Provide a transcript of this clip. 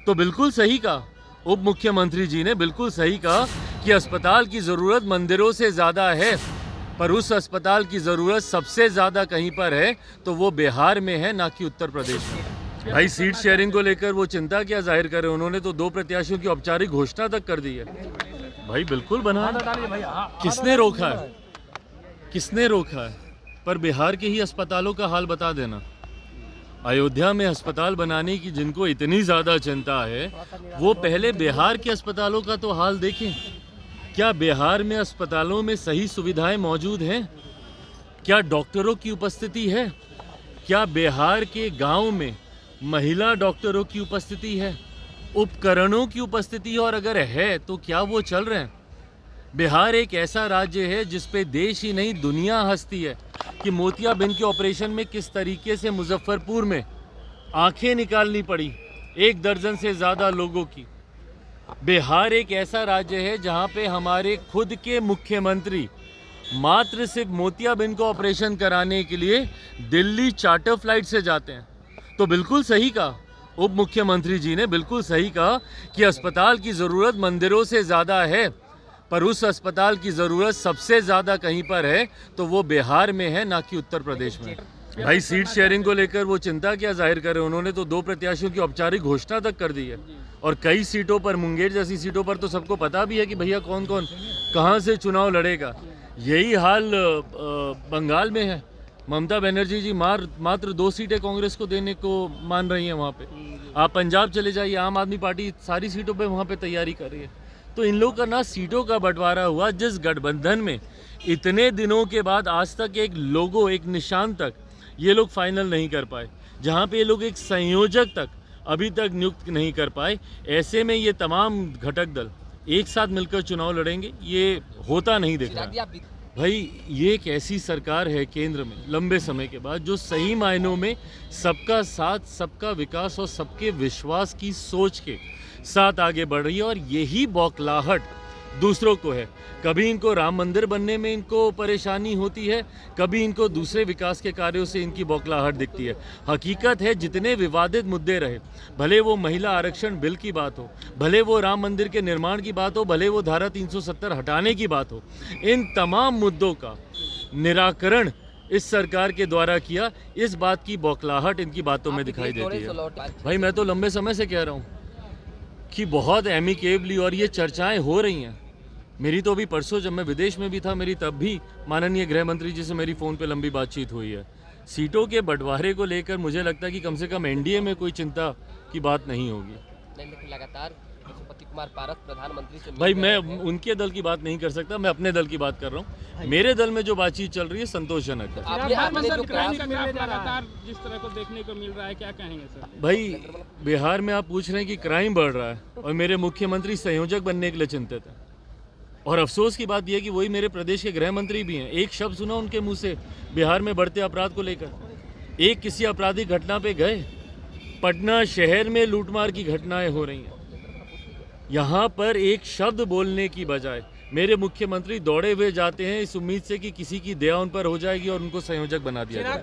तो बिल्कुल सही कहा उप मुख्यमंत्री जी ने, बिल्कुल सही कहा कि अस्पताल की ज़रूरत मंदिरों से ज़्यादा है, पर उस अस्पताल की ज़रूरत सबसे ज़्यादा कहीं पर है तो वो बिहार में है, ना कि उत्तर प्रदेश में। भाई सीट शेयरिंग को लेकर वो चिंता क्या जाहिर करे, उन्होंने तो 2 प्रत्याशियों की औपचारिक घोषणा तक कर दी है। भाई बिल्कुल बना, किसने रोका है, किसने रोका है? पर बिहार के ही अस्पतालों का हाल बता देना। अयोध्या में अस्पताल बनाने की जिनको इतनी ज़्यादा चिंता है, वो पहले बिहार के अस्पतालों का तो हाल देखें। क्या बिहार में अस्पतालों में सही सुविधाएं मौजूद हैं? क्या डॉक्टरों की उपस्थिति है? क्या बिहार के गांव में महिला डॉक्टरों की उपस्थिति है, उपकरणों की उपस्थिति है, और अगर है तो क्या वो चल रहे हैं? बिहार एक ऐसा राज्य है जिस पे देश ही नहीं दुनिया हंसती है कि मोतियाबिंद के ऑपरेशन में किस तरीके से मुजफ्फरपुर में आंखें निकालनी पड़ी 1 दर्जन से ज़्यादा लोगों की। बिहार एक ऐसा राज्य है जहां पे हमारे खुद के मुख्यमंत्री मात्र सिर्फ मोतियाबिंद को ऑपरेशन कराने के लिए दिल्ली चार्टर फ्लाइट से जाते हैं। तो बिल्कुल सही कहा उप मुख्यमंत्री जी ने, बिल्कुल सही कहा कि अस्पताल की ज़रूरत मंदिरों से ज़्यादा है, पर उस अस्पताल की ज़रूरत सबसे ज़्यादा कहीं पर है तो वो बिहार में है, ना कि उत्तर प्रदेश में। भाई सीट शेयरिंग को लेकर वो चिंता क्या जाहिर करे, उन्होंने तो 2 प्रत्याशियों की औपचारिक घोषणा तक कर दी है। और कई सीटों पर, मुंगेर जैसी सीटों पर तो सबको पता भी है कि भैया कौन कौन कहाँ से चुनाव लड़ेगा। यही हाल बंगाल में है। ममता बनर्जी जी मात्र 2 सीटें कांग्रेस को देने को मान रही हैं वहाँ पे। आप पंजाब चले जाइए, आम आदमी पार्टी सारी सीटों पे वहाँ पे तैयारी कर रही है। तो इन लोगों का ना सीटों का बंटवारा हुआ, जिस गठबंधन में इतने दिनों के बाद आज तक एक लोगो, एक निशान तक ये लोग फाइनल नहीं कर पाए, जहाँ पे ये लोग एक संयोजक तक अभी तक नियुक्त नहीं कर पाए, ऐसे में ये तमाम घटक दल एक साथ मिलकर चुनाव लड़ेंगे, ये होता नहीं दिख रहा। भाई ये एक ऐसी सरकार है केंद्र में लंबे समय के बाद जो सही मायनों में सबका साथ, सबका विकास और सबके विश्वास की सोच के साथ आगे बढ़ रही है। और यही बौखलाहट दूसरों को है। कभी इनको राम मंदिर बनने में इनको परेशानी होती है, कभी इनको दूसरे विकास के कार्यों से इनकी बौखलाहट दिखती है। हकीकत है जितने विवादित मुद्दे रहे, भले वो महिला आरक्षण बिल की बात हो, भले वो राम मंदिर के निर्माण की बात हो, भले वो धारा 370 हटाने की बात हो, इन तमाम मुद्दों का निराकरण इस सरकार के द्वारा किया। इस बात की बौखलाहट इनकी बातों में दिखाई देती है। भाई मैं तो लंबे समय से कह रहा हूँ कि बहुत एमिकेबली, और ये चर्चाएं हो रही हैं। मेरी तो अभी परसों जब मैं विदेश में भी था, मेरी तब भी माननीय गृह मंत्री जी से मेरी फ़ोन पे लंबी बातचीत हुई है। सीटों के बंटवारे को लेकर मुझे लगता है कि कम से कम एनडीए में कोई चिंता की बात नहीं होगी। लेकिन लगातार पशुपति कुमार पारस प्रधानमंत्री से भाई मैं उनके दल की बात नहीं कर सकता, मैं अपने दल की बात कर रहा हूँ। मेरे दल में जो बातचीत चल रही है संतोषजनक है। लगातार जिस तरह को देखने को मिल रहा है, क्या कहेंगे सर? भाई बिहार में आप पूछ रहे हैं कि क्राइम बढ़ रहा है और मेरे मुख्यमंत्री संयोजक बनने के लिए चिंतित है। और अफसोस की बात यह है कि वही मेरे प्रदेश के गृह मंत्री भी हैं। एक शब्द सुना उनके मुंह से बिहार में बढ़ते अपराध को लेकर। एक किसी आपराधिक घटना पे गए? पटना शहर में लूटमार की घटनाएं हो रही हैं। यहाँ पर एक शब्द बोलने की बजाय मेरे मुख्यमंत्री दौड़े हुए जाते हैं इस उम्मीद से कि किसी की दया उन पर हो जाएगी और उनको संयोजक बना दिया जाएगा।